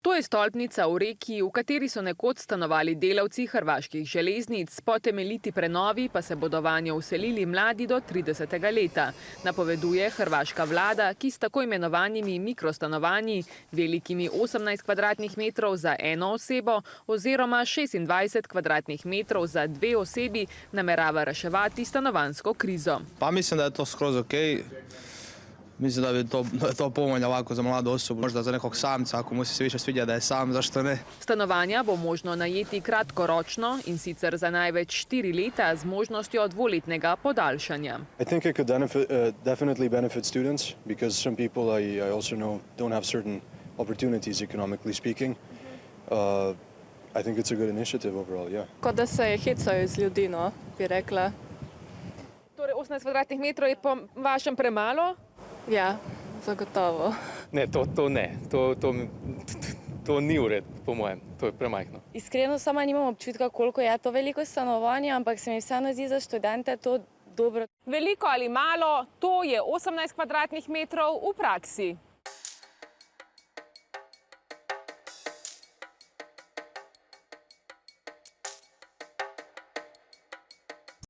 To je stolpnica v reki, v kateri so nekoč stanovali delavci hrvaških železnic, po temeljiti prenovi pa se bodo vanjo vselili mladi do 30. leta, napoveduje hrvaška vlada, ki s tako imenovanimi mikrostanovanji, velikimi 18 kvadratnih metrov za eno osebo oziroma 26 kvadratnih metrov za dve osebi, namerava reševati stanovanjsko krizo. Pa mislim, da je to skroz ok. Mislim, da je to pomoć ovako za mladu osobu, možda za nekog samca, ako mu se više sviđa da je sam, zašto ne? Stanovanja bo možno najeti kratkoročno in sicer za največ 4 leta z možnostjo dvoletnega podaljšanja. I think it could definitely benefit students because some people I also know don't have certain opportunities economically speaking. I think it's a good initiative overall, yeah. Kot da se hecajo iz ljudi, no, bi rekla. Torej 18 kvadratnih metrov je po vašem premalo? Ja, zagotovo. Ne, to ne. To ni v redu, po mojem. To je premajhno. Iskreno sama nimam občutka, koliko je to veliko stanovanje, ampak se mi vseeno zdi za študente to dobro. Veliko ali malo, to je 18 kvadratnih metrov v praksi.